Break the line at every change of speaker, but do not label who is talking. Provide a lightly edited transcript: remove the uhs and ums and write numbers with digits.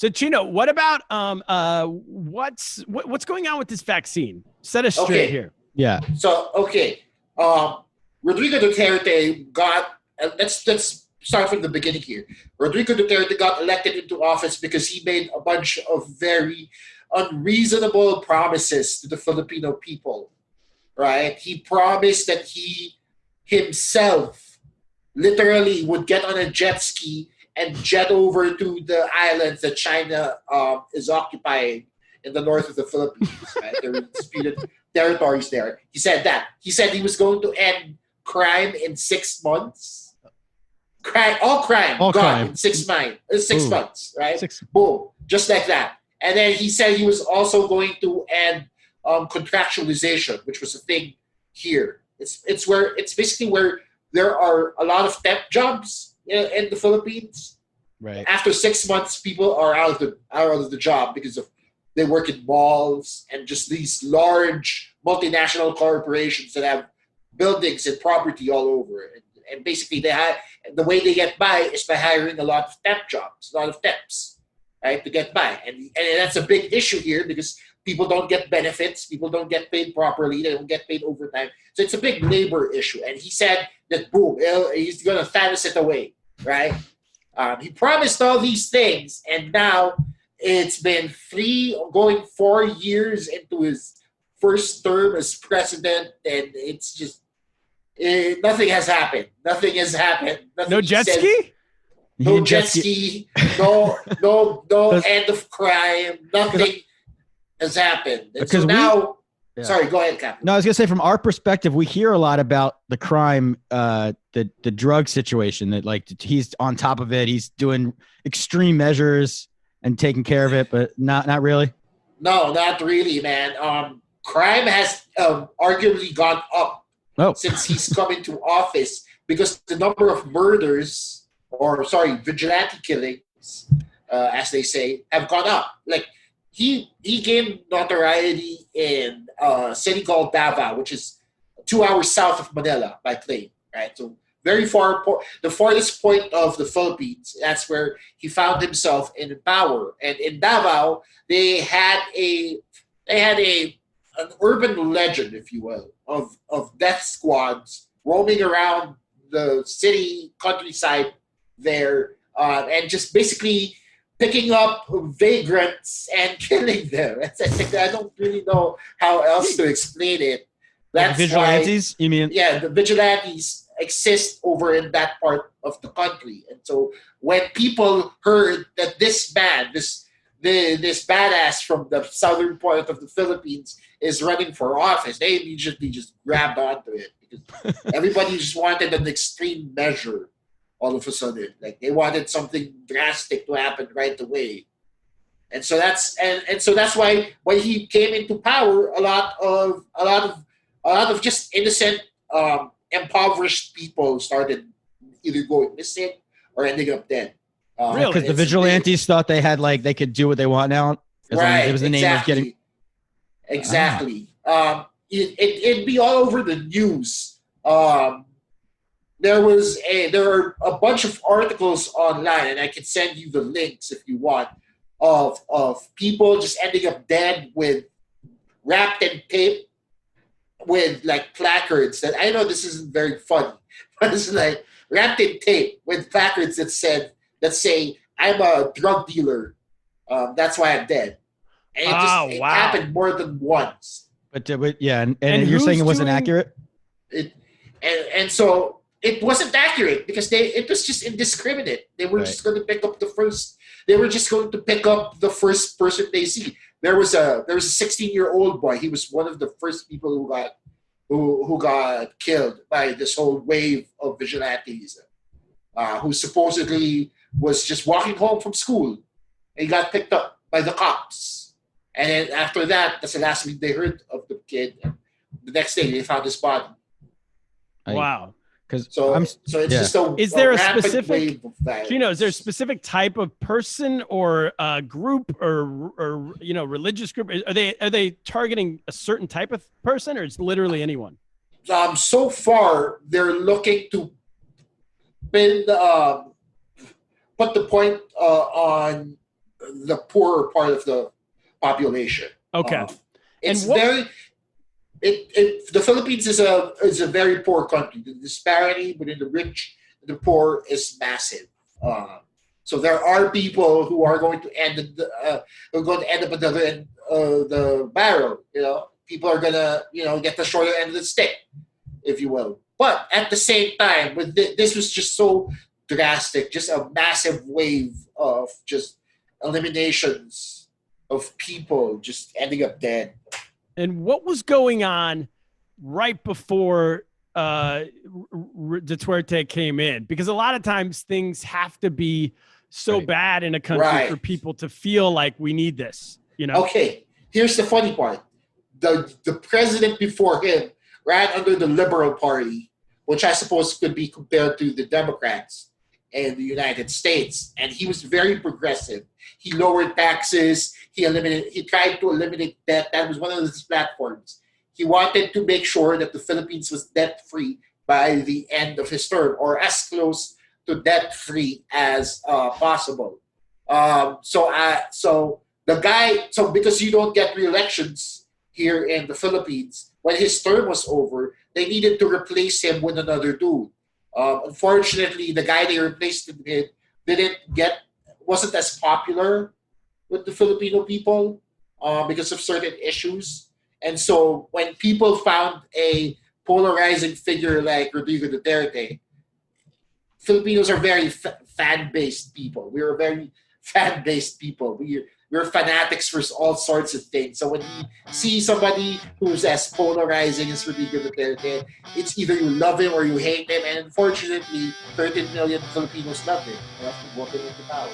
So Chino, what about what's going on with this vaccine? Set us straight
Okay,
here. Yeah.
so Rodrigo Duterte got. Let's start from the beginning here. Rodrigo Duterte got elected into office because he made a bunch of very unreasonable promises to the Filipino people. Right? He promised that he himself literally would get on a jet ski and jet over to the islands that China is occupying in the north of the Philippines. Right? There were disputed territories there. He said that. He said he was going to end crime in 6 months. All crime
All
gone
crime.
in 6 months, right?
Six.
Boom, just like that. And then he said he was also going to end contractualization, which was a thing here. It's basically where there are a lot of temp jobs in the Philippines.
Right.
After 6 months, people are out of the job because of they work in malls and just these large multinational corporations that have buildings and property all over. And basically, the way they get by is by hiring a lot of temp jobs, a lot of temps, right, to get by. And that's a big issue here because people don't get benefits, people don't get paid properly, they don't get paid overtime. So it's a big labor issue. And he said that, boom, he's going to Thanos it away, right? He promised all these things, and now it's been 4 years into his first term as president, and it's just nothing has happened. Nothing has happened. Nothing
No jet ski?
No jet ski. No end of crime. Nothing has happened. And so now, sorry, go ahead, Kaplan.
No, I was gonna say from our perspective, we hear a lot about the crime, the drug situation. That like he's on top of it. He's doing extreme measures and taking care of it, but not really.
No, not really, man. Crime has arguably gone up since he's come into office because the number of murders, vigilante killings, as they say, have gone up. Like he gained notoriety in a city called Davao, which is 2 hours south of Manila by plane, right? So very far, the farthest point of the Philippines. That's where he found himself in power. And in Davao, they had an urban legend, if you will, of death squads roaming around the city countryside there, and just basically picking up vagrants and killing them. I don't really know how else to explain it.
That's like vigilantes, you mean?
Yeah, the vigilantes exist over in that part of the country. And so when people heard that this man, this badass from the southern part of the Philippines is running for office, they immediately just grabbed onto it because everybody just wanted an extreme measure all of a sudden. Like they wanted something drastic to happen right away. And so that's why when he came into power, a lot of just innocent, impoverished people started either going missing or ending up dead.
Really? Because the vigilantes thought they had they could do what they want now.
Right.
It was the name of getting.
Exactly. It'd be all over the news. There are a bunch of articles online, and I can send you the links if you want, of people just ending up dead wrapped in tape with placards that I know this isn't very funny, but it's wrapped in tape with placards that say I'm a drug dealer. That's why I'm dead. And it happened more than once.
But yeah, and you're saying it wasn't accurate?
So it wasn't accurate because it was just indiscriminate. They were just going to pick up the first. They were just going to pick up the first person they see. There was a 16-year-old boy. He was one of the first people who got killed by this whole wave of vigilantes, who supposedly was just walking home from school, and he got picked up by the cops. And then after that, that's the last week they heard of the kid. And the next day, they found his body.
Wow.
So it's just a
is there a
specific
specific Chino, is there a specific type of person or group or religious group? Are they targeting a certain type of person, or it's literally anyone?
So far they're looking to put the point on the poorer part of the population.
Okay.
It's very the Philippines is a very poor country. The disparity between the rich and the poor is massive. So there are people who are going to end up at the other end of the barrel. People are gonna get the shorter end of the stick, if you will. But at the same time, this was just so drastic, just a massive wave of just eliminations of people just ending up dead.
And what was going on right before Duterte came in? Because a lot of times things have to be so bad in a country for people to feel like we need this.
Okay, here's the funny part. The president before him ran under the Liberal Party, which I suppose could be compared to the Democrats in the United States. And he was very progressive. He lowered taxes. He tried to eliminate debt. That was one of his platforms. He wanted to make sure that the Philippines was debt-free by the end of his term, or as close to debt-free as possible. So because you don't get re-elections here in the Philippines, when his term was over, they needed to replace him with another dude. Unfortunately, the guy they replaced him with wasn't as popular with the Filipino people because of certain issues. And so when people found a polarizing figure like Rodrigo Duterte, Filipinos are very fan-based people. We are very fan-based people. We're fanatics for all sorts of things. So when you see somebody who's as polarizing as Rodrigo Duterte, it's either you love him or you hate him. And unfortunately, 13 million Filipinos love him. They have to vote him into power.